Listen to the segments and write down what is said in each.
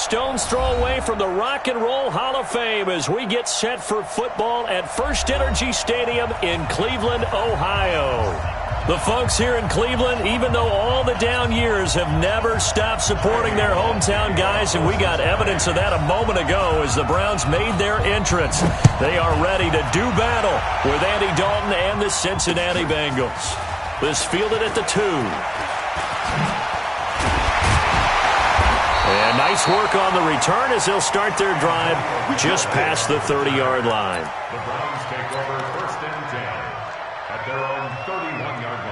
stone's throw away from the Rock and Roll Hall of Fame as we get set for football at First Energy Stadium in Cleveland, Ohio. The folks here in Cleveland, even though all the down years, have never stopped supporting their hometown guys, and we got evidence of that a moment ago as the Browns made their entrance. They are ready to do battle with Andy Dalton and the Cincinnati Bengals. This fielded at the 2. And nice work on the return as they'll start their drive just past the 30-yard line. The Browns take over 1st and 10 at their own 31-yard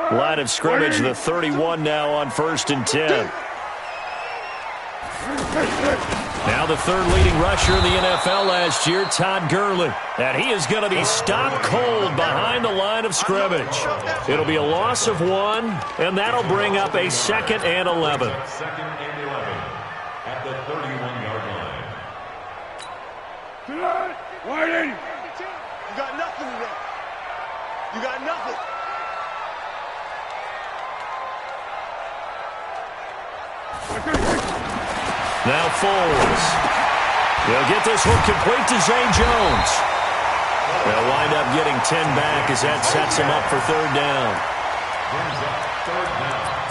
line. Line of scrimmage, the 31 now on 1st and 10. Now the third leading rusher in the NFL last year, Todd Gurley. And he is going to be stopped cold behind the line of scrimmage. It'll be a loss of 1, and that'll bring up a 2nd and 11. 2nd and 11 at the 31-yard line. Waiting. You got nothing today. You got nothing. Now Foles. He'll get this one complete to Zay Jones. They'll wind up getting 10 back as that sets him up for 3rd down.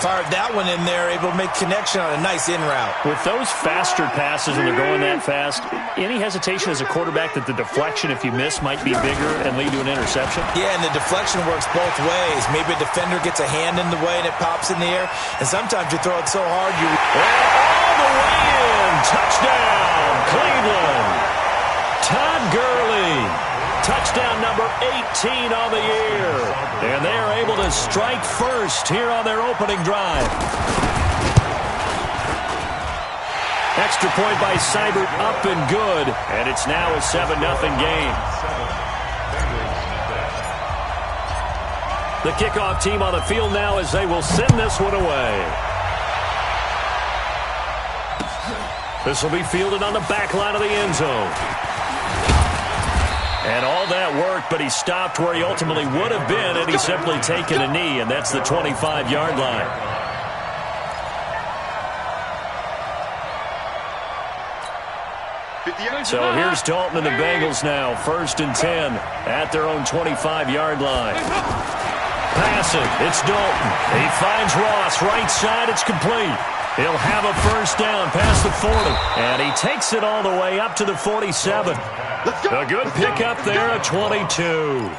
Fired that one in there, able to make connection on a nice in route. With those faster passes when they're going that fast, any hesitation as a quarterback that the deflection, if you miss, might be bigger and lead to an interception? Yeah, and the deflection works both ways. Maybe a defender gets a hand in the way and it pops in the air, and sometimes you throw it so hard you... And all the way in! Touchdown, Cleveland! Todd Gurley. Touchdown number 18 on the year. And they are able to strike first here on their opening drive. Extra point by Seibert, up and good. And it's now a 7-0 game. The kickoff team on the field now as they will send this one away. This will be fielded on the back line of the end zone. And all that worked, but he stopped where he ultimately would have been had he simply taken a knee, and that's the 25-yard line. So here's Dalton and the Bengals now, 1st and 10 at their own 25-yard line. Passing, it's Dalton. He finds Ross, right side, it's complete. He'll have a 1st down past the 40, and he takes it all the way up to the 47. A good pickup there at 22. A gain of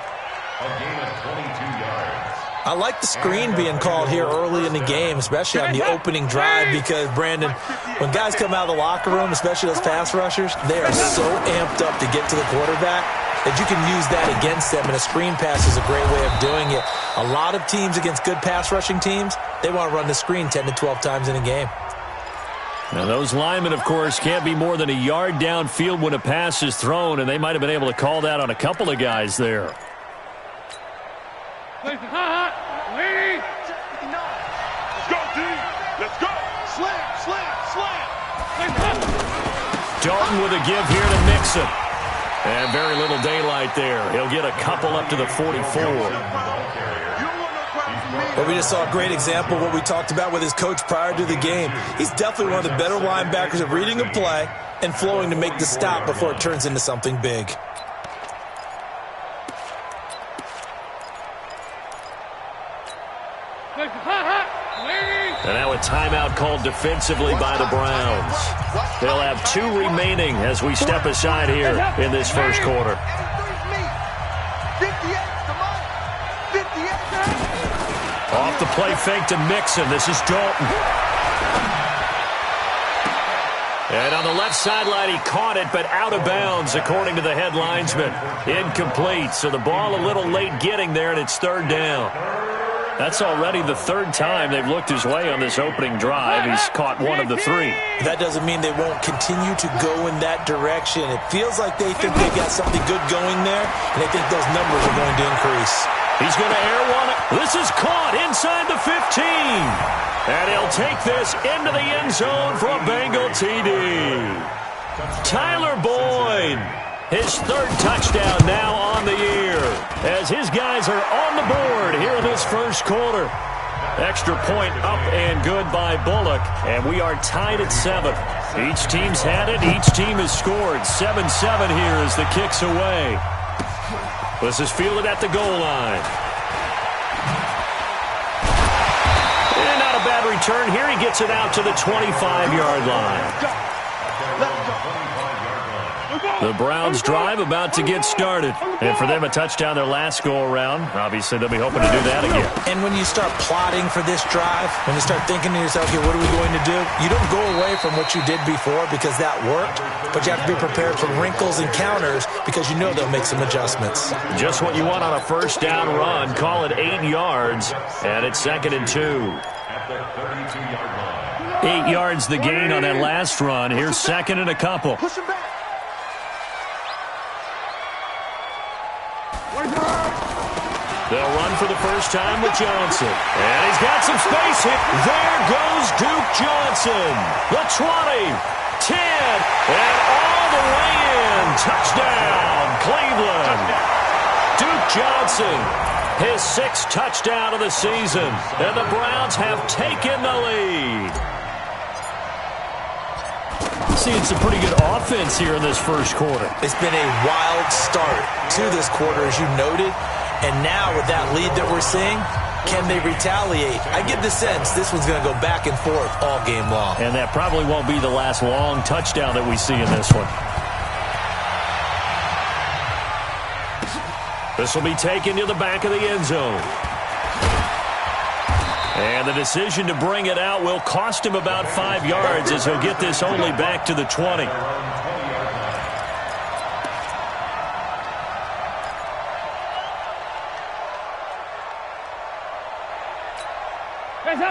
22 yards. I like the screen being called here early in the game, especially on the opening drive, because, Brandon, when guys come out of the locker room, especially those pass rushers, they are so amped up to get to the quarterback that you can use that against them, and a screen pass is a great way of doing it. A lot of teams against good pass rushing teams, they want to run the screen 10 to 12 times in a game. Now, those linemen, of course, can't be more than a yard downfield when a pass is thrown, and they might have been able to call that on a couple of guys there. Let's go, D. Let's go. Slam, slam, slam. Dalton with a give here to Mixon. And very little daylight there. He'll get a couple up to the 44. But we just saw a great example of what we talked about with his coach prior to the game. He's definitely one of the better linebackers of reading a play and flowing to make the stop before it turns into something big. And now a timeout called defensively by the Browns. They'll have 2 remaining as we step aside here in this first quarter. Off the play fake to Mixon. This is Dalton. And on the left sideline, he caught it, but out of bounds, according to the head linesman. Incomplete, so the ball a little late getting there, and it's 3rd down. That's already the 3rd time they've looked his way on this opening drive. He's caught 1 of the 3. That doesn't mean they won't continue to go in that direction. It feels like they think they've got something good going there, and they think those numbers are going to increase. He's going to air one. This is caught inside the 15. And he'll take this into the end zone for a Bengal TD. Tyler Boyd His third touchdown now on the year, as his guys are on the board here in this first quarter. Extra point up and good by Bullock, and we are tied at 7. Each team's had it. Each team has scored. 7-7 here as the kick's away. This is fielded at the goal line. And not a bad return here. He gets it out to the 25-yard line. The Browns drive about to get started. And for them, a touchdown their last go-around. Obviously, they'll be hoping to do that again. And when you start plotting for this drive, when you start thinking to yourself, okay, what are we going to do? You don't go away from what you did before because that worked, but you have to be prepared for wrinkles and counters because you know they'll make some adjustments. Just what you want on a first down run. Call it 8 yards, and it's 2nd and 2. At the 32-yard line. 8 yards the gain on that last run. Here's 2nd and a couple. Push him back. They'll run for the first time with Johnson. And he's got some space here. There goes Duke Johnson. The 20, 10, and all the way in. Touchdown, Cleveland. Duke Johnson, his 6th touchdown of the season. And the Browns have taken the lead. Seeing some pretty good offense here in this first quarter. It's been a wild start to this quarter, as you noted. And now with that lead that we're seeing, can they retaliate? I get the sense this one's going to go back and forth all game long. And that probably won't be the last long touchdown that we see in this one. This will be taken to the back of the end zone. And the decision to bring it out will cost him about 5 yards as he'll get this only back to the 20.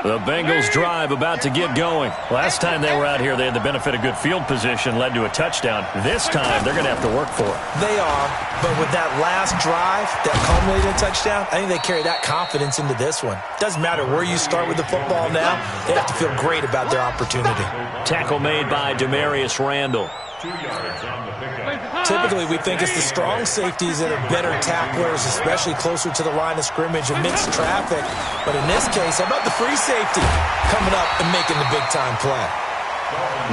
The Bengals drive about to get going. Last time they were out here, they had the benefit of good field position, led to a touchdown. This time, they're going to have to work for it. They are, but with that last drive that culminated in a touchdown, I think they carry that confidence into this one. Doesn't matter where you start with the football now, they have to feel great about their opportunity. Tackle made by Demarius Randall. 2 yards on the pickup. Typically, we think it's the strong safeties that are better tacklers, especially closer to the line of scrimmage amidst traffic. But in this case, how about the free safety coming up and making the big-time play?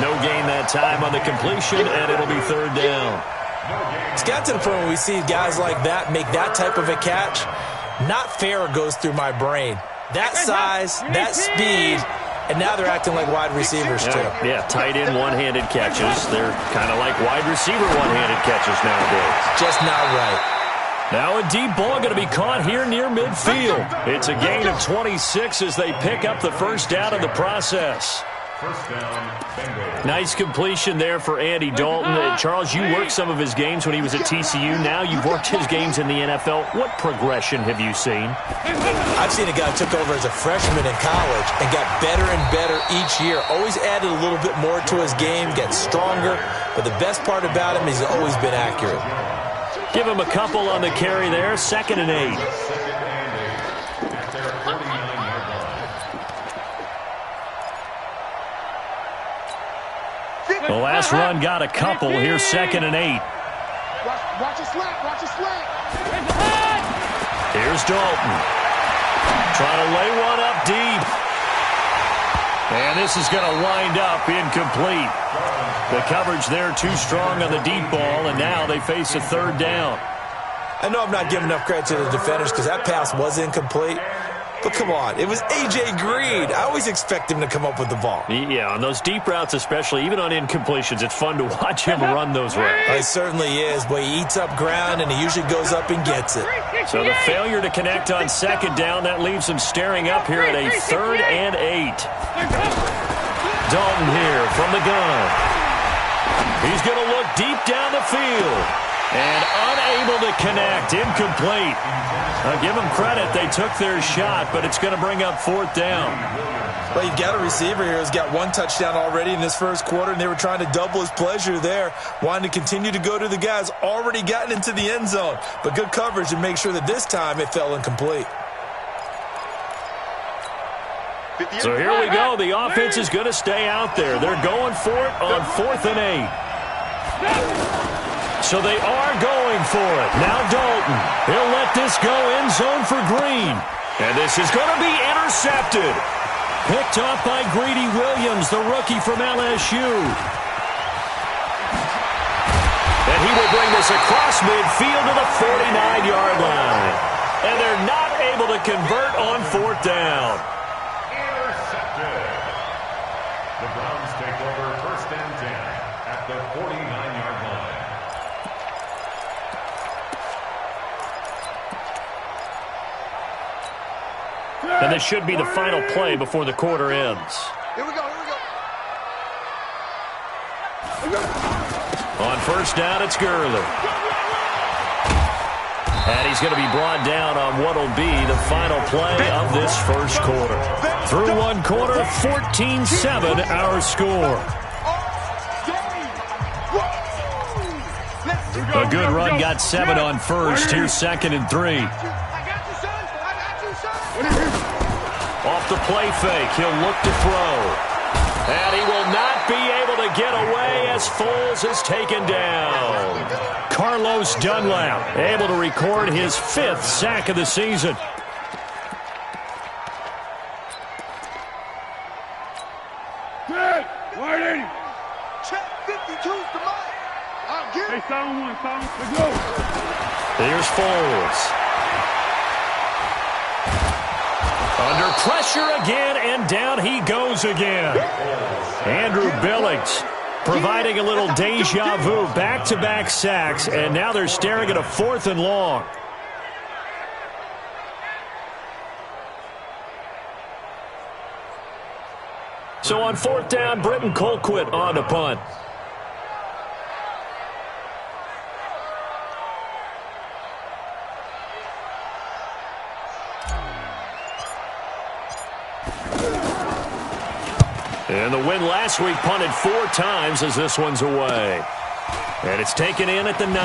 No gain that time on the completion, and it'll be 3rd down. It's got to the point where we see guys like that make that type of a catch. Not fair goes through my brain. That size, that speed, and now they're acting like wide receivers, too. Yeah, tight end one-handed catches. They're kind of like wide receiver one-handed catches nowadays. Just not right. Now a deep ball going to be caught here near midfield. It's a gain of 26 as they pick up the first down in the process. First down, Bengals. Nice completion there for Andy Dalton. Charles, you worked some of his games when he was at TCU. Now you've worked his games in the NFL. What progression have you seen? I've seen a guy who took over as a freshman in college and got better and better each year. Always added a little bit more to his game, gets stronger. But the best part about him is he's always been accurate. Give him a couple on the carry there. 2nd and 8. The last run got a couple. Here's 2nd and 8. Watch your slant. Watch your slant. Here's Dalton. Trying to lay one up deep. And this is going to wind up incomplete. The coverage there too strong on the deep ball, and now they face a 3rd down. I know I'm not giving enough credit to the defenders because that pass was incomplete. But come on, it was A.J. Green. I always expect him to come up with the ball. Yeah, on those deep routes especially, even on incompletions, it's fun to watch him run those routes. It certainly is, but he eats up ground and he usually goes up and gets it. So the failure to connect on 2nd down, that leaves him staring up here at a 3rd and 8. Dalton here from the gun. He's going to look deep down the field. And unable to connect, incomplete. Give them credit, they took their shot, but it's going to bring up 4th down. Well, you've got a receiver here who's got 1 touchdown already in this first quarter, and they were trying to double his pleasure there, wanting to continue to go to the guys already gotten into the end zone. But good coverage to make sure that this time it fell incomplete. So here we go. The offense is going to stay out there. They're going for it on 4th and 8. So they are going for it. Now Dalton. He'll let this go end zone for Green. And this is going to be intercepted. Picked off by Greedy Williams, the rookie from LSU. And he will bring this across midfield to the 49-yard line. And they're not able to convert on fourth down. Intercepted. The Browns take over first and 10 at the 49-yard line. And this should be the final play before the quarter ends. Here we go. On first down, it's Gurley. And he's going to be brought down on what will be the final play of this first quarter. Through one quarter, 14-7 our score. A good run got 7 on first. Here's second and 3. Off the play fake, he'll look to throw. And he will not be able to get away as Foles is taken down. Carlos Dunlap able to record his 5th sack of the season. Good. Wide 80. Check 52's the mic. I'll get it. Hey, sound one. Let's go. Here's Foles. Under pressure again, and down he goes again. Andrew Billings providing a little deja vu, back-to-back sacks, and now they're staring at a 4th and long. So on fourth down, Britton Colquitt on to punt. And the win last week punted 4 times as this one's away. And it's taken in at the 9.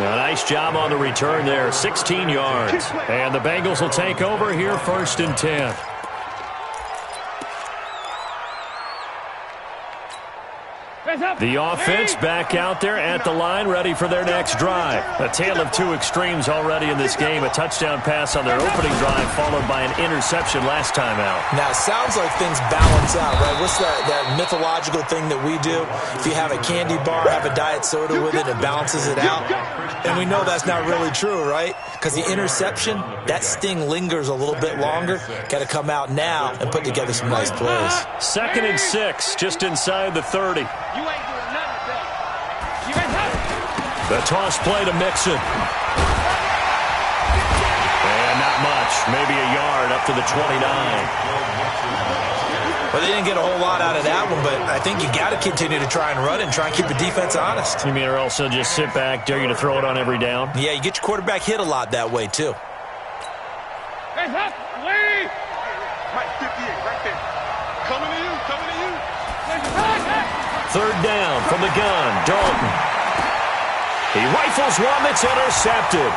A nice job on the return there, 16 yards. And the Bengals will take over here first and 10. The offense back out there at the line, ready for their next drive. A tale of 2 extremes already in this game. A touchdown pass on their opening drive, followed by an interception last time out. Now, it sounds like things balance out, right? What's that mythological thing that we do? If you have a candy bar, have a diet soda with it, it balances it out. And we know that's not really true, right? Because the interception, that sting lingers a little bit longer. Got to come out now and put together some nice plays. Second and 6, just inside the 30. The toss play to Mixon. And not much. Maybe a yard up to the 29. Well, they didn't get a whole lot out of that one, but I think you got to continue to try and run and try and keep the defense honest. You mean or else they'll just sit back, dare you to throw it on every down? Yeah, you get your quarterback hit a lot that way, too. Hey, up. Lee. Right, 58, right there. Coming to you. Third down from the gun, Dalton. He rifles one that's intercepted.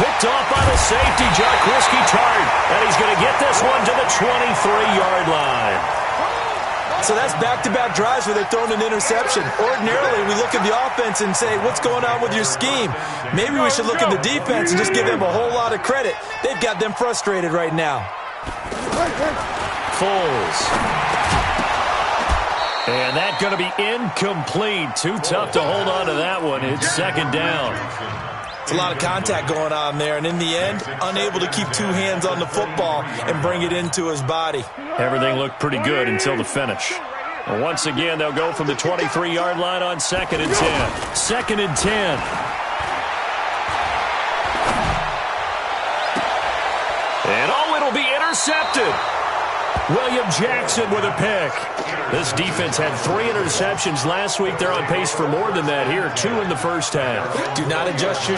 Picked off by the safety, Jaquiski Tartt. And he's going to get this one to the 23-yard line. So that's back-to-back drives where they're throwing an interception. Ordinarily, we look at the offense and say, what's going on with your scheme? Maybe we should look at the defense and just give them a whole lot of credit. They've got them frustrated right now. Foles. And that's going to be incomplete. Too tough to hold on to that one. It's second down. It's a lot of contact going on there, and in the end, unable to keep 2 hands on the football and bring it into his body. Everything looked pretty good until the finish. And once again, they'll go from the 23-yard line on second and 10. Second and 10. And it'll be intercepted. William Jackson with a pick. This defense had 3 interceptions last week. They're on pace for more than that here. 2 in the first half. Do not adjust your...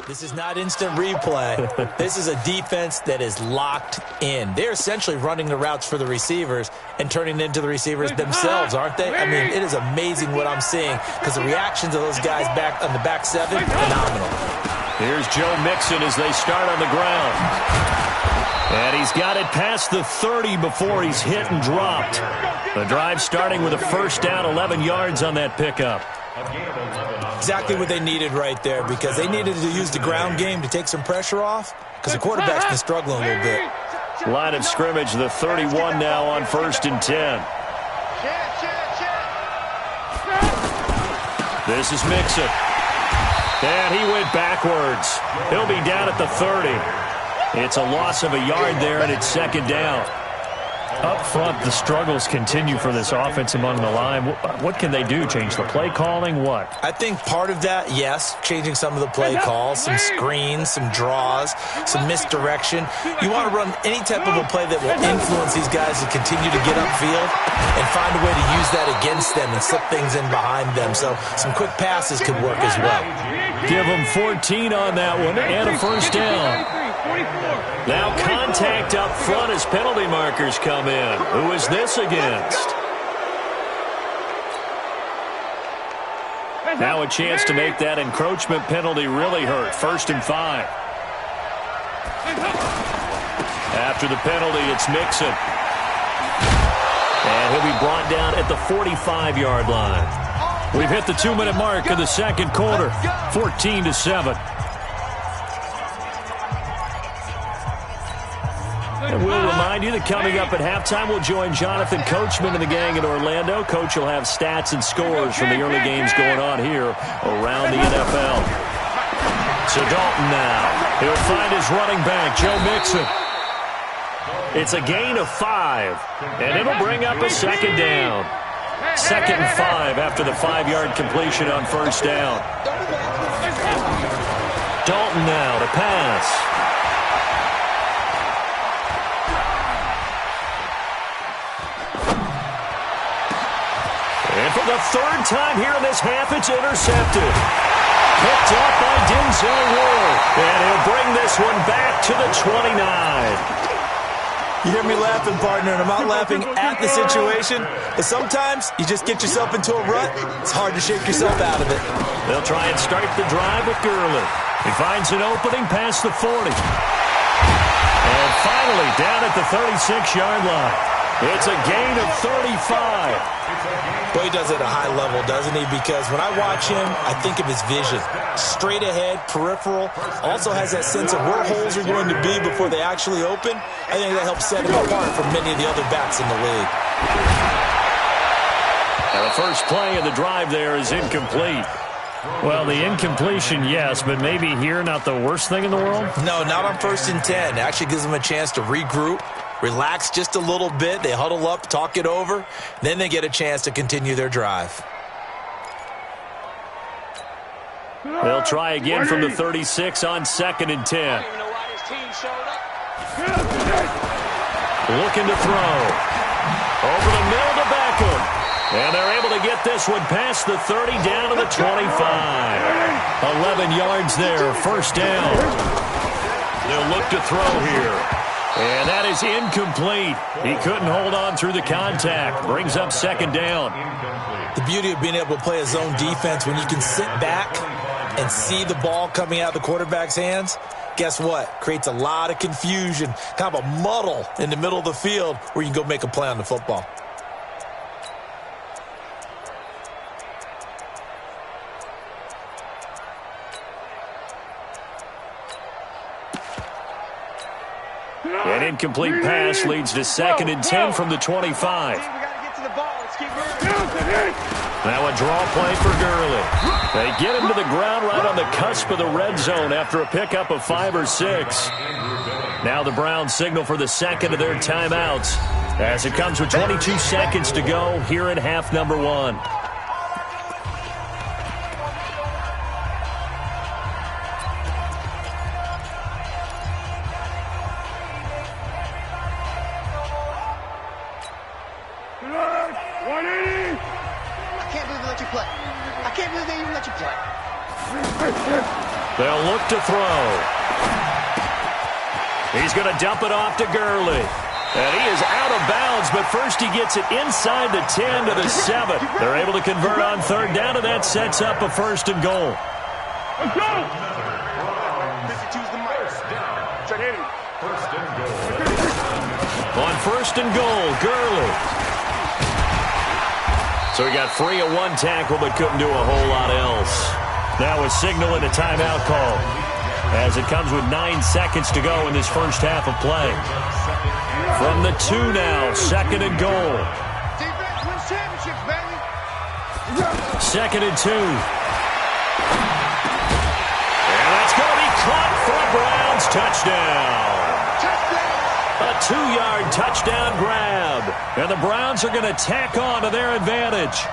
This is not instant replay. This is a defense that is locked in. They're essentially running the routes for the receivers and turning into the receivers themselves, aren't they? I mean, it is amazing what I'm seeing because the reactions of those guys back on the back seven, phenomenal. Here's Joe Mixon as they start on the ground. And he's got it past the 30 before he's hit and dropped. The drive starting with a first down, 11 yards on that pickup. Exactly what they needed right there because they needed to use the ground game to take some pressure off because the quarterback's been struggling a little bit. Line of scrimmage, the 31 now on 1st and 10. This is Mixon. And he went backwards. He'll be down at the 30. It's a loss of a yard there, and it's 2nd down. Up front, the struggles continue for this offense among the line. What can they do? Change the play calling? What? I think part of that, yes, changing some of the play calls, some screens, some draws, some misdirection. You want to run any type of a play that will influence these guys to continue to get upfield and find a way to use that against them and slip things in behind them. So some quick passes could work as well. Give them 14 on that one and a first down. Now contact up front as penalty markers come in. Who is this against? Now a chance to make that encroachment penalty really hurt. 1st and 5. After the penalty, it's Mixon. And he'll be brought down at the 45-yard line. We've hit the 2-minute mark of the 2nd quarter. 14-7. And we'll remind you that coming up at halftime, we'll join Jonathan Coachman and the gang in Orlando. Coach will have stats and scores from the early games going on here around the NFL. So Dalton now. He'll find his running back, Joe Mixon. It's a gain of 5, and it'll bring up a 2nd down. 2nd and 5 after the 5-yard completion on 1st down. Dalton now to pass. And for the 3rd time here in this half, it's intercepted. Picked up by Denzel Ward. And he'll bring this one back to the 29. You hear me laughing, partner, and I'm not laughing at the situation. But sometimes you just get yourself into a rut. It's hard to shake yourself out of it. They'll try and start the drive with Gurley. He finds an opening past the 40. And finally down at the 36-yard line. It's a gain of 35. Boy, he does it at a high level, doesn't he? Because when I watch him, I think of his vision. Straight ahead, peripheral. Also has that sense of where holes are going to be before they actually open. I think that helps set him apart from many of the other backs in the league. Now the first play of the drive there is incomplete. Well, the incompletion, yes, but maybe here not the worst thing in the world? No, not on 1st and 10. It actually gives them a chance to regroup, relax just a little bit. They huddle up, talk it over. Then they get a chance to continue their drive. They'll try again from the 36 on 2nd and 10. Looking to throw. Over the middle to Beckham. And they're able to get this one past the 30 down to the 25. 11 yards there, 1st down. They'll look to throw here. And that is incomplete. He couldn't hold on through the contact. Brings up 2nd down. The beauty of being able to play a zone defense when you can sit back and see the ball coming out of the quarterback's hands, guess what? Creates a lot of confusion, kind of a muddle in the middle of the field where you can go make a play on the football. An incomplete pass leads to 2nd and 10 from the 25. Now a draw play for Gurley. They get him to the ground right on the cusp of the red zone after a pickup of 5 or 6. Now the Browns signal for the 2nd of their timeouts as it comes with 22 seconds to go here in half number 1. They'll look to throw. He's going to dump it off to Gurley. And he is out of bounds, but first he gets it inside the 10 to the 7. They're able to convert on third down, and that sets up a 1st and goal. Let's go! On 1st and goal, Gurley. So he got free of one tackle, but couldn't do a whole lot else. Now a signal and a timeout call, as it comes with 9 seconds to go in this first half of play. From the 2 now, 2nd and goal. Defense wins championships, baby. 2nd and 2. And that's going to be caught for a Browns touchdown. A 2-yard touchdown grab. And the Browns are going to tack on to their advantage.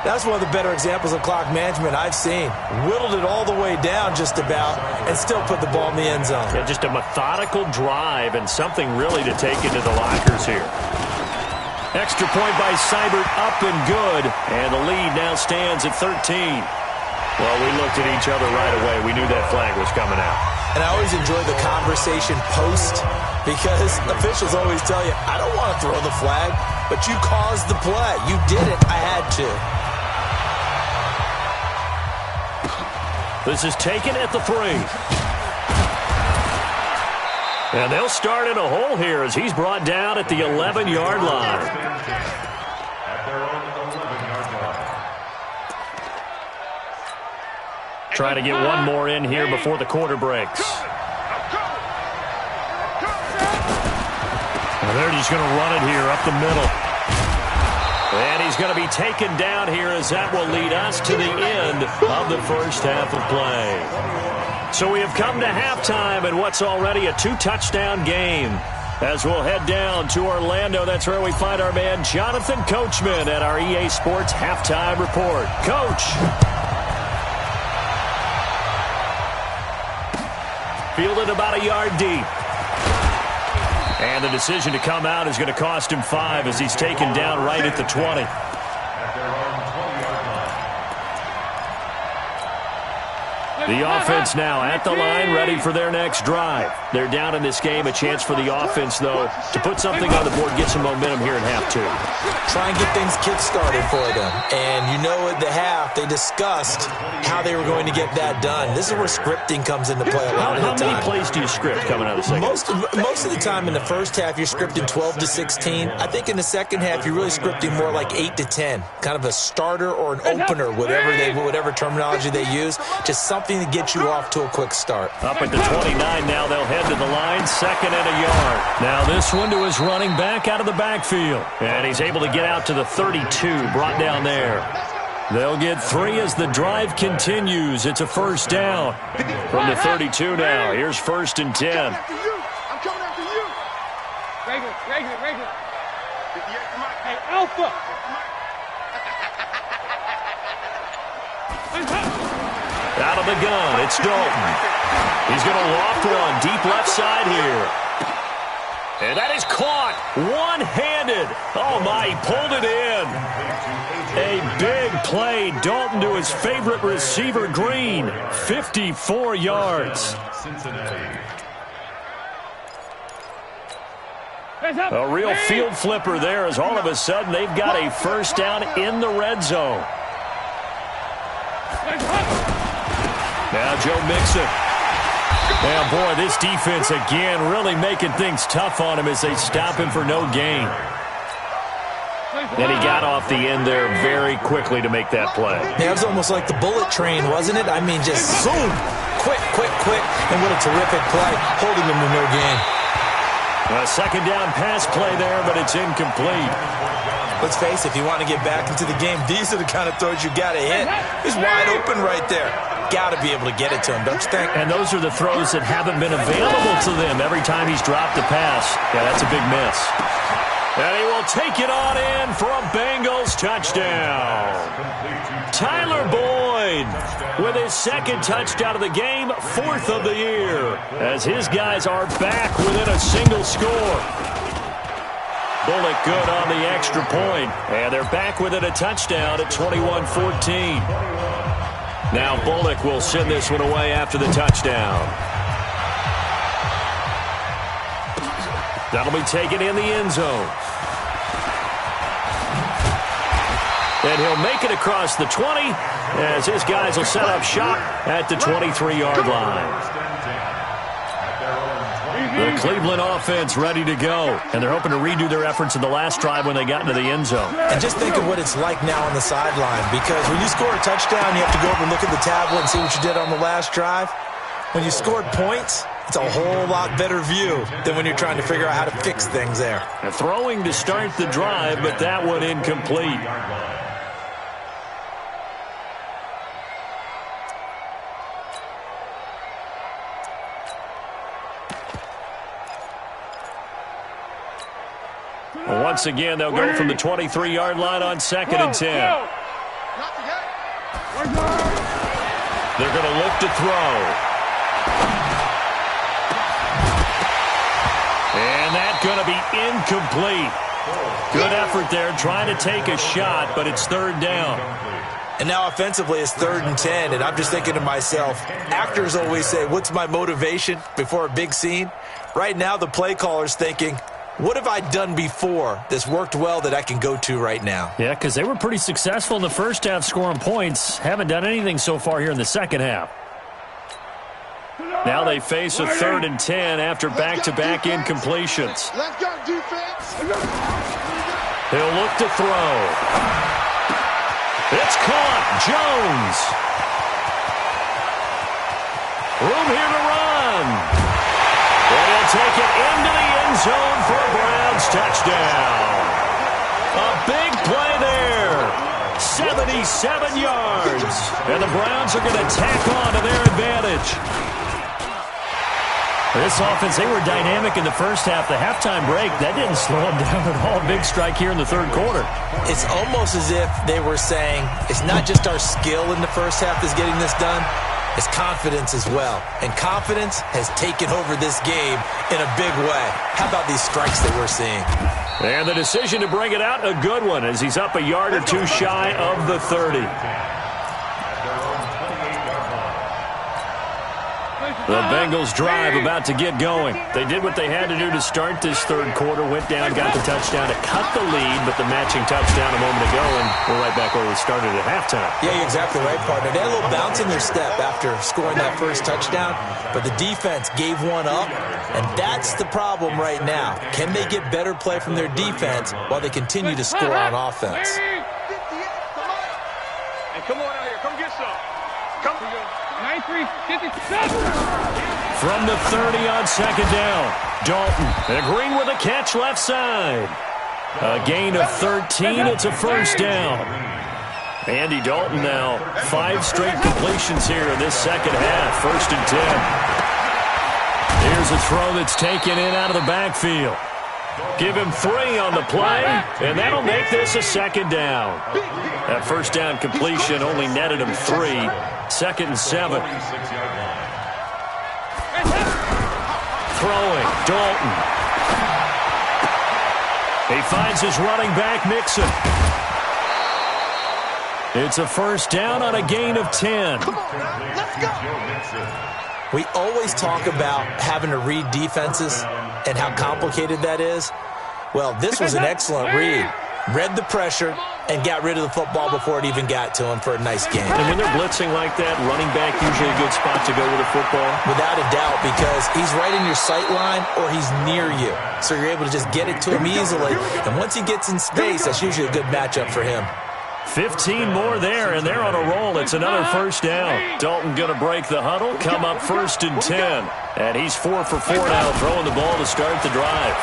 That's one of the better examples of clock management I've seen. Whittled it all the way down just about and still put the ball in the end zone. Yeah, just a methodical drive and something really to take into the lockers here. Extra point by Seibert, up and good. And the lead now stands at 13. Well, we looked at each other right away. We knew that flag was coming out. And I always enjoy the conversation post, because officials always tell you, I don't want to throw the flag, but you caused the play. You did it. I had to. This is taken at the 3. And they'll start in a hole here as he's brought down at the 11-yard line. At their own 11-yard line. Trying to get one more in here before the quarter breaks. And they're just going to run it here up the middle. And he's going to be taken down here, as that will lead us to the end of the first half of play. So we have come to halftime in what's already a 2-touchdown game. As we'll head down to Orlando, that's where we find our man Jonathan Coachman at our EA Sports Halftime Report. Coach. Fielded about a yard deep. And the decision to come out is going to cost him 5 as he's taken down right at the 20. At their own 20-yard line. The offense now at the line, ready for their next drive. They're down in this game. A chance for the offense, though, to put something on the board, get some momentum here in half 2. Try and get things kick-started for them. And you know at the half, they discussed how they were going to get that done. This is where scripting comes into play a lot of the time. How many plays do you script coming out of the second? Most of the time in the first half, you're scripting 12 to 16. I think in the second half, you're really scripting more like 8 to 10. Kind of a starter or an opener, whatever terminology they use. Just something to get you off to a quick start. Up at the 29 now, they'll head to the line, 2nd and a yard. Now this one to his running back out of the backfield. And he's able to get out to the 32, brought down there. They'll get 3 as the drive continues. It's a first down from the 32 now. Here's 1st and 10. I'm coming after you. Regular. Yeah, come on. Hey, Alpha. Out of the gun, it's Dalton. He's going to loft one deep left side here. And that is caught one-handed. Oh, my, he pulled it in. A big play. Dalton to his favorite receiver, Green. 54 yards. Cincinnati. A real field flipper there, as all of a sudden they've got a first down in the red zone. Now Joe Mixon. Now, boy, this defense again really making things tough on him as they stop him for no gain. And he got off the end there very quickly to make that play. Yeah, it was almost like the bullet train, wasn't it? I mean, just zoom, quick, and what a terrific play, holding him to no gain. A second down pass play there, but it's incomplete. Let's face it, if you want to get back into the game, these are the kind of throws you got to hit. He's wide open right there. Got to be able to get it to him, don't you think? And those are the throws that haven't been available to them every time he's dropped a pass. Yeah, that's a big miss. And he will take it on in for a Bengals touchdown. Tyler Boyd with his 2nd touchdown of the game, 4th of the year, as his guys are back within a single score. Bullet good on the extra point, and they're back within a touchdown at 21-14. Now Bullock will send this one away after the touchdown. That'll be taken in the end zone. And he'll make it across the 20 as his guys will set up shop at the 23-yard line. The Cleveland offense ready to go, and they're hoping to redo their efforts in the last drive when they got into the end zone. And just think of what it's like now on the sideline, because when you score a touchdown, you have to go over and look at the tablet and see what you did on the last drive. When you scored points, it's a whole lot better view than when you're trying to figure out how to fix things there. And throwing to start the drive, but that one incomplete. Once again, they'll go from the 23-yard line on 2nd and 10. They're going to look to throw. And that's going to be incomplete. Good effort there, trying to take a shot, but it's 3rd down. And now offensively, it's 3rd and 10, and I'm just thinking to myself, actors always say, what's my motivation before a big scene? Right now, the play caller's thinking, what have I done before that's worked well that I can go to right now? Yeah, because they were pretty successful in the first half scoring points. Haven't done anything so far here in the second half. Now they face a 3rd and 10 after back-to-back incompletions. Left guard defense. He'll look to throw. It's caught. Jones. Room here to run. And he'll take it into the end zone for a Browns touchdown. A big play there. 77 yards. And the Browns are going to tack on to their advantage. This offense, they were dynamic in the first half. The halftime break, that didn't slow them down at all. Big strike here in the 3rd quarter. It's almost as if they were saying, it's not just our skill in the first half that's getting this done, it's confidence as well. And confidence has taken over this game in a big way. How about these strikes that we're seeing? And the decision to bring it out, a good one, as he's up a yard or two shy of the 30. The Bengals drive about to get going. They did what they had to do to start this 3rd quarter, went down, got the touchdown to cut the lead, but the matching touchdown a moment ago, and we're right back where we started at halftime. Yeah, you're exactly right, partner. They had a little bounce in their step after scoring that first touchdown, but the defense gave one up, and that's the problem right now. Can they get better play from their defense while they continue to score on offense? Hey, come on out here. Come get some. Come. 93-57. From the 30 on 2nd down, Dalton agreeing with a catch left side. A gain of 13. It's a 1st down. Andy Dalton now 5 straight completions here in this second half. 1st and 10. Here's a throw that's taken in out of the backfield. Give him 3 on the play, and that'll make this a 2nd down. That 1st down completion only netted him 3. 2nd and 7. Throwing, Dalton. He finds his running back, Mixon. It's a 1st down on a gain of 10. Come on, now. Let's go. We always talk about having to read defenses and how complicated that is. Well, this was an excellent read. Read the pressure and got rid of the football before it even got to him for a nice game. And when they're blitzing like that, running back usually a good spot to go with the football. Without a doubt, because he's right in your sight line or he's near you. So you're able to just get it to him easily. And once he gets in space, that's usually a good matchup for him. 15 more there, and they're on a roll. It's another 1st down. Dalton going to break the huddle, come up 1st and 10. And he's 4 for 4 now, throwing the ball to start the drive.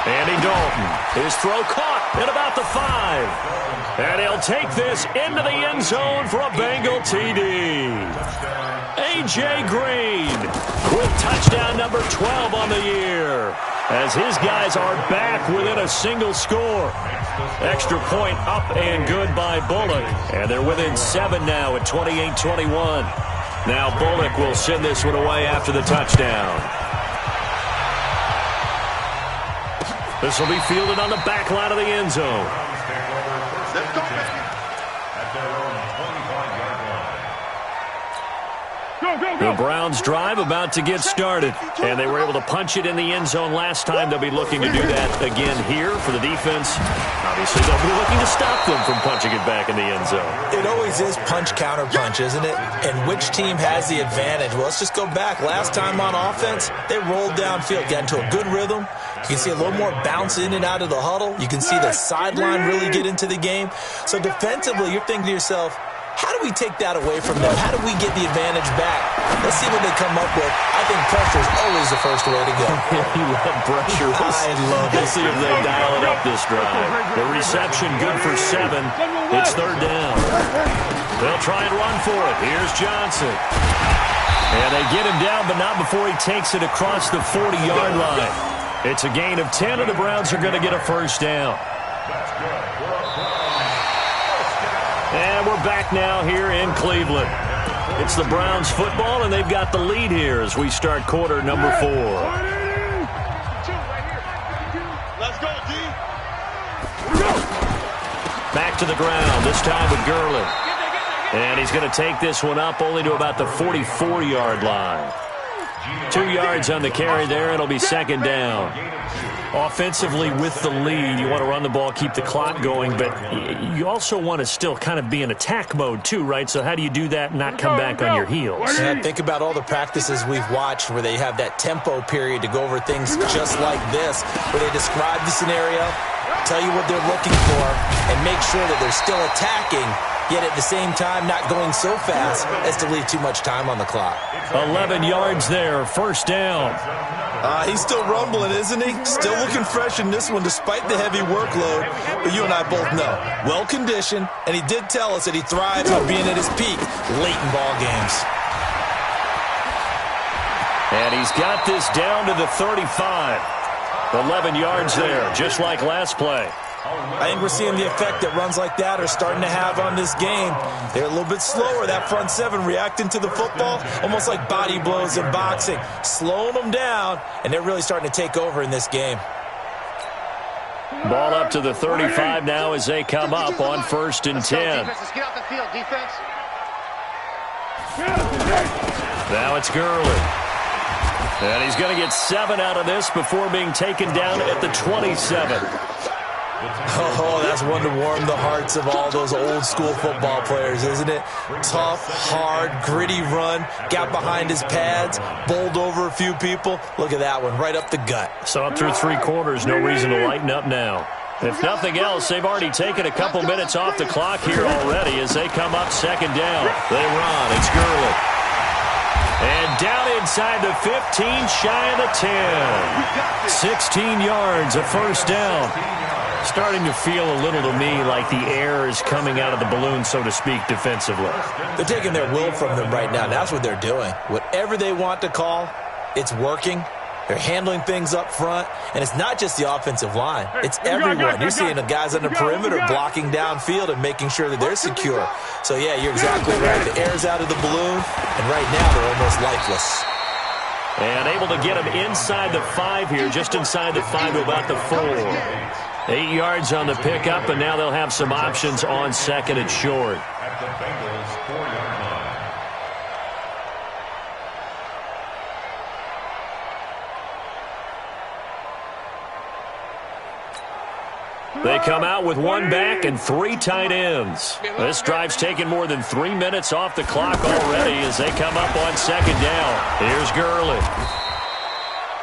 Andy Dalton, his throw caught at about the 5. And he'll take this into the end zone for a Bengal TD. A.J. Green with touchdown number 12 on the year, as his guys are back within a single score. Extra point up and good by Bullock. And they're within 7 now at 28-21. Now Bullock will send this one away after the touchdown. This will be fielded on the back line of the end zone. Let's go, baby. At their own 25-yard line. The Browns drive about to get started, and they were able to punch it in the end zone last time. They'll be looking to do that again here for the defense. Obviously, they'll be looking to stop them from punching it back in the end zone. It always is punch, counter punch, isn't it? And which team has the advantage? Well, let's just go back. Last time on offense, they rolled downfield, got into a good rhythm. You can see a little more bounce in and out of the huddle. You can see the sideline really get into the game. So defensively, you're thinking to yourself, how do we take that away from them? How do we get the advantage back? Let's see what they come up with. I think pressure is always the first way to go. You love pressure. I love it. We'll see if they dial it up this drive. The reception good for 7. It's third down. They'll try and run for it. Here's Johnson. And they get him down, but not before he takes it across the 40-yard line. It's a gain of 10, and the Browns are going to get a first down. And we're back now here in Cleveland. It's the Browns football, and they've got the lead here as we start quarter number 4. Let's go, D. Back to the ground, this time with Gurley. And he's going to take this one up only to about the 44-yard line. 2 yards on the carry there. It'll be second down. Offensively with the lead, you want to run the ball, keep the clock going, but you also want to still kind of be in attack mode too, right? So how do you do that and not come back on your heels? Yeah, think about all the practices we've watched where they have that tempo period to go over things just like this, where they describe the scenario, tell you what they're looking for, and make sure that they're still attacking, yet at the same time not going so fast as to leave too much time on the clock. 11 yards there, first down. He's still rumbling, isn't he? Still looking fresh in this one despite the heavy workload. But you and I both know, well-conditioned, and he did tell us that he thrives on being at his peak late in ball games. And he's got this down to the 35. 11 yards there, just like last play. I think we're seeing the effect that runs like that are starting to have on this game. They're a little bit slower, that front 7 reacting to the football, almost like body blows in boxing, slowing them down, and they're really starting to take over in this game. Ball up to the 35 now as they come up on first and 10. Let's get off the field, defense. Now it's Gurley. And he's going to get 7 out of this before being taken down at the 27. Oh, that's one to warm the hearts of all those old school football players, isn't it? Tough, hard, gritty run, got behind his pads, bowled over a few people. Look at that one, right up the gut. So up through 3 quarters, no reason to lighten up now. If nothing else, they've already taken a couple minutes off the clock here already as they come up second down. They run, it's Gurley. And down inside the 15, shy of the 10. 16 yards, a first down. Starting to feel a little to me like the air is coming out of the balloon, so to speak, defensively. They're taking their will from them right now. That's what they're doing. Whatever they want to call, it's working. They're handling things up front, and it's not just the offensive line. It's everyone. You're seeing the guys on the perimeter blocking downfield and making sure that they're secure. So, yeah, you're exactly right. The air's out of the balloon, and right now they're almost lifeless. And able to get them inside the 5 here, just inside the 5 to about the 4. 8 yards on the pickup, and now they'll have some options on second and short. At the Bengals' 4-yard line. They come out with 1 back and 3 tight ends. This drive's taken more than 3 minutes off the clock already as they come up on second down. Here's Gurley.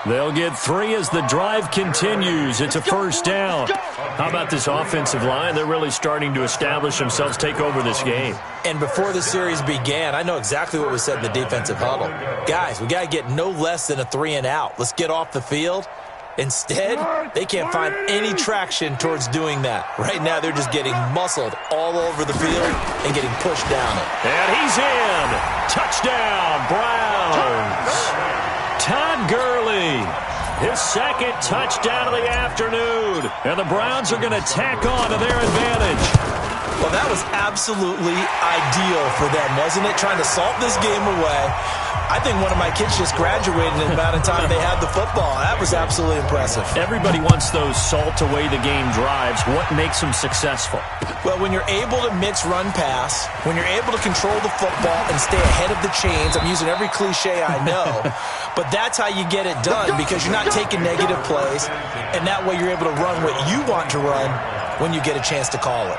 They'll get 3 as the drive continues. It's a first down. How about this offensive line? They're really starting to establish themselves, take over this game. And before the series began, I know exactly what was said in the defensive huddle. Guys, we got to get no less than a 3 and out. Let's get off the field. Instead, they can't find any traction towards doing that. Right now, they're just getting muscled all over the field and getting pushed down it. And he's in. Touchdown, Browns. Todd Gurley, his second touchdown of the afternoon. And the Browns are going to tack on to their advantage. Well, that was absolutely ideal for them, wasn't it? Trying to salt this game away. I think one of my kids just graduated in the amount of time they had the football. That was absolutely impressive. Everybody wants those salt-away-the-game drives. What makes them successful? Well, when you're able to mix run-pass, when you're able to control the football and stay ahead of the chains, I'm using every cliche I know, but that's how you get it done because you're not taking negative plays, and that way you're able to run what you want to run when you get a chance to call it.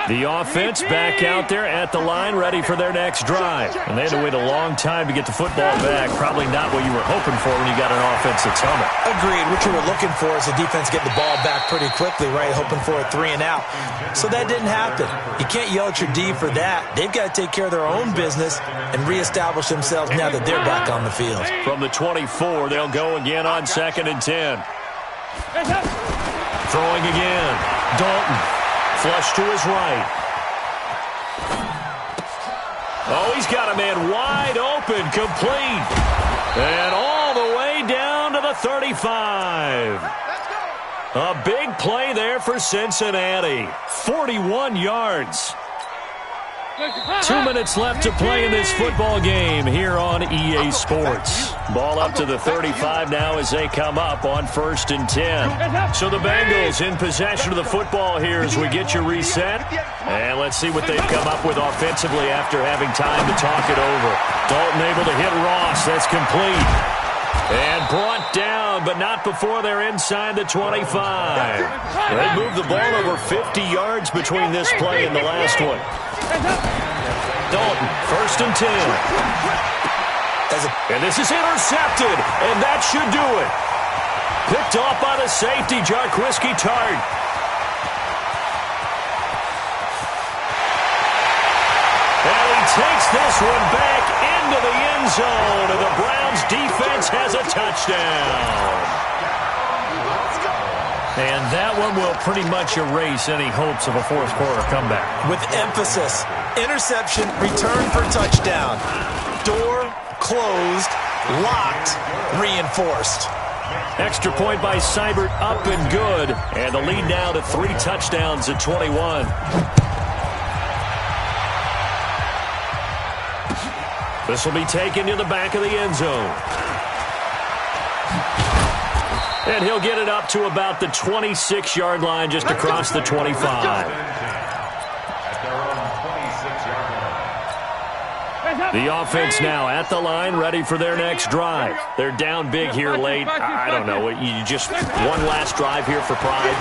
The offense back out there at the line, ready for their next drive. And they had to wait a long time to get the football back. Probably not what you were hoping for when you got an offense that's humming. Agreed. What you were looking for is the defense getting the ball back pretty quickly, right? Hoping for a 3-and-out. So that didn't happen. You can't yell at your D for that. They've got to take care of their own business and reestablish themselves now that they're back on the field. From the 24, they'll go again on 2nd and 10. Throwing again. Dalton. Flush to his right. Oh, he's got a man wide open, complete. And all the way down to the 35. A big play there for Cincinnati. 41 yards. 2 minutes left to play in this football game here on EA Sports. Ball up to the 35 now as they come up on 1st and 10. So the Bengals in possession of the football here as we get you reset. And let's see what they've come up with offensively after having time to talk it over. Dalton able to hit Ross. That's complete. And brought down, but not before they're inside the 25. They moved the ball over 50 yards between this play and the last one. Dalton, 1st and 10. And this is intercepted, and that should do it. Picked off by the safety, Jarquiski Tart. And he takes this one back into the end zone, and the Browns defense has a touchdown. And that one will pretty much erase any hopes of a fourth quarter comeback. With emphasis, interception, return for touchdown. Door closed, locked, reinforced. Extra point by Seibert, up and good. And the lead now to 3 touchdowns at 21. This will be taken to the back of the end zone. And he'll get it up to about the 26-yard line just across the 25. The offense now at the line, ready for their next drive. They're down big here late. I don't know. You just one last drive here for pride.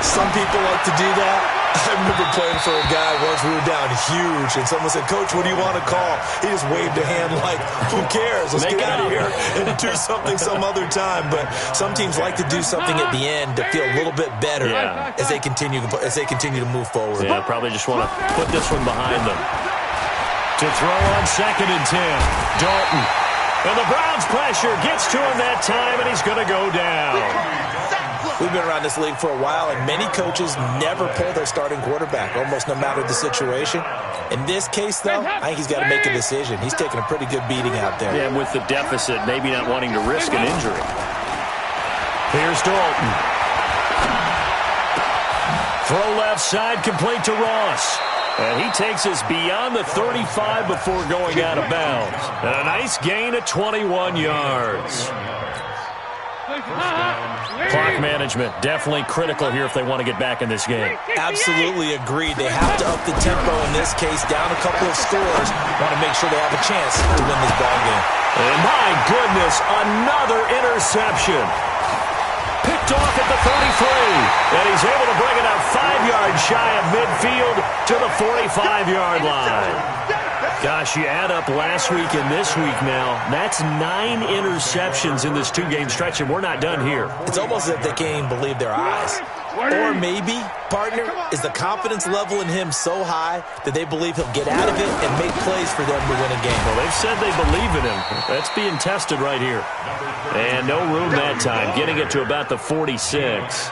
Some people like to do that. I remember playing for a guy once. We were down huge, and someone said, "Coach, what do you want to call?" He just waved a hand like, "Who cares? Let's get out of here and do something some other time." But some teams like to do something at the end to feel a little bit better as they continue to move forward. Yeah, probably just want to put this one behind them. To throw on 2nd and 10, Dalton. And the Browns pressure gets to him that time, and he's going to go down. We've been around this league for a while, and many coaches never pull their starting quarterback, almost no matter the situation. In this case, though, I think he's got to make a decision. He's taking a pretty good beating out there. Yeah, and with the deficit, maybe not wanting to risk an injury. Here's Dalton. Throw left side, complete to Ross. And he takes us beyond the 35 before going out of bounds. And a nice gain of 21 yards. Clock management, definitely critical here if they want to get back in this game. Absolutely agreed. They have to up the tempo in this case, down a couple of scores. Want to make sure they have a chance to win this ball game. And my goodness, another interception. Picked off at the 33. And he's able to bring it up 5 yards shy of midfield to the 45-yard line. Gosh, you add up last week and this week now, that's 9 interceptions in this 2-game stretch, and we're not done here. It's almost as if they can't even believe their eyes. Or maybe, partner, is the confidence level in him so high that they believe he'll get out of it and make plays for them to win a game. Well, they've said they believe in him. That's being tested right here. And no room that time, getting it to about the 46.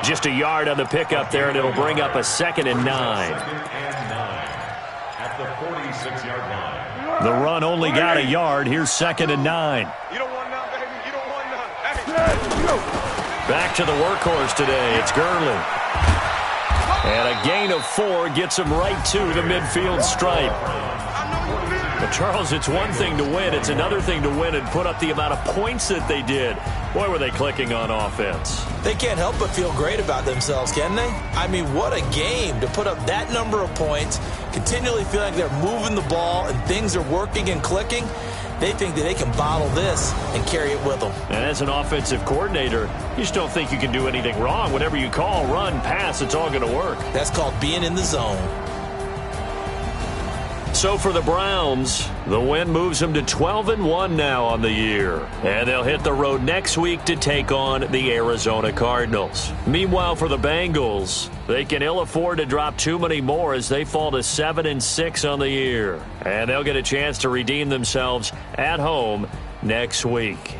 Just a yard on the pickup there, and it'll bring up a 2nd and 9. The run only got a yard. Here's 2nd and 9. You don't want none, baby. You don't want none. Back to the workhorse today. It's Gurley. And a gain of 4 gets them right to the midfield stripe. But, Charles, it's one thing to win. It's another thing to win and put up the amount of points that they did. Boy, were they clicking on offense. They can't help but feel great about themselves, can they? I mean, what a game to put up that number of points, continually feeling like they're moving the ball and things are working and clicking. They think that they can bottle this and carry it with them. And as an offensive coordinator, you just don't think you can do anything wrong. Whatever you call, run, pass, it's all going to work. That's called being in the zone. So for the Browns, the win moves them to 12-1 now on the year. And they'll hit the road next week to take on the Arizona Cardinals. Meanwhile, for the Bengals, they can ill afford to drop too many more as they fall to 7-6 on the year. And they'll get a chance to redeem themselves at home next week.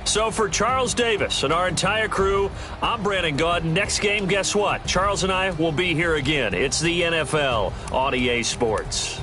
So for Charles Davis and our entire crew, I'm Brandon Gaudin. Next game, guess what? Charles and I will be here again. It's the NFL on EA Sports.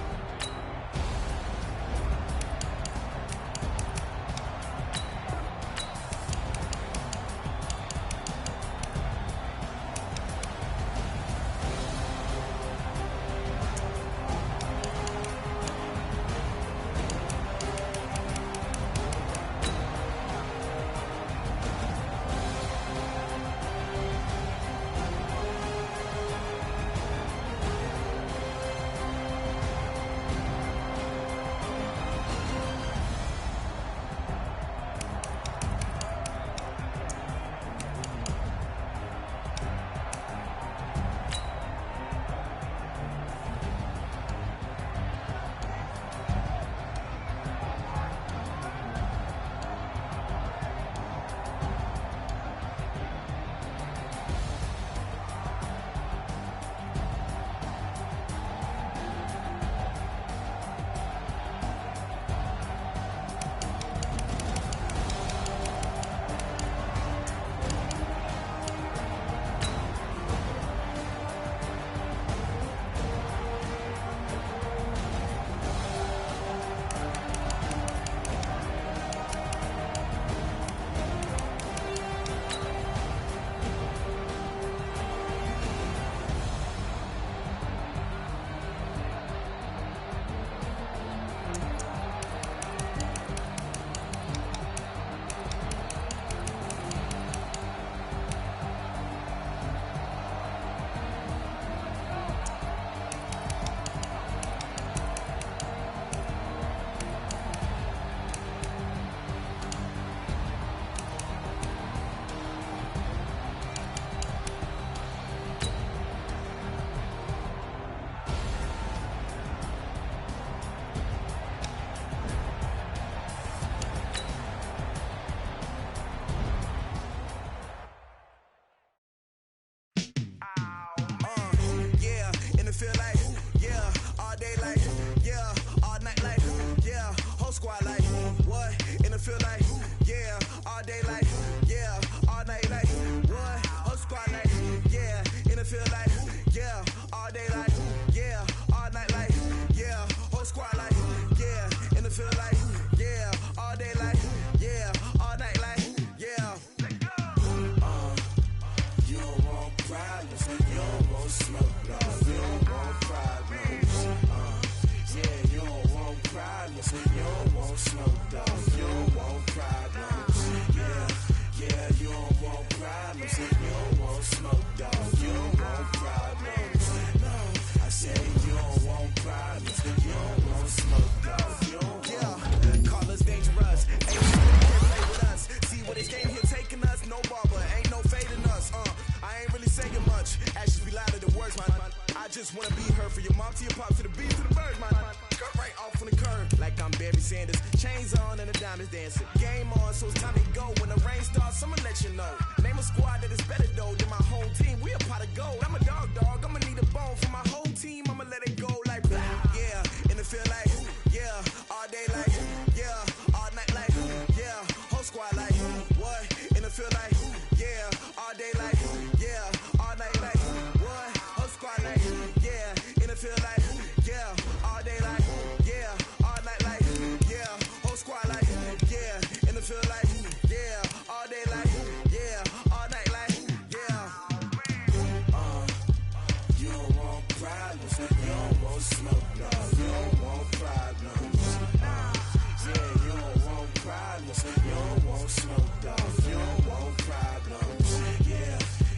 smoke, dog. You don't want problems.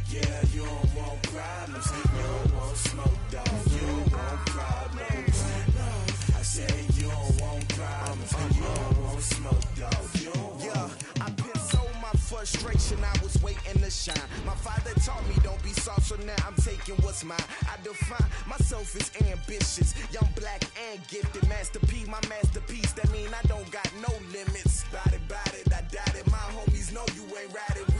Yeah, you don't want problems. You don't want smoke, dog. You don't want problems. No, I said you don't want problems. You don't want smoke, dog. You don't want. I've been so my frustration, I was waiting to shine. My father taught me don't be soft, so now I'm taking what's mine. I define myself as ambitious, young, black, and gifted. Master P, my masterpiece. That mean I don't got no limits. Bout it, I doubt it. My homies know you ain't ratted.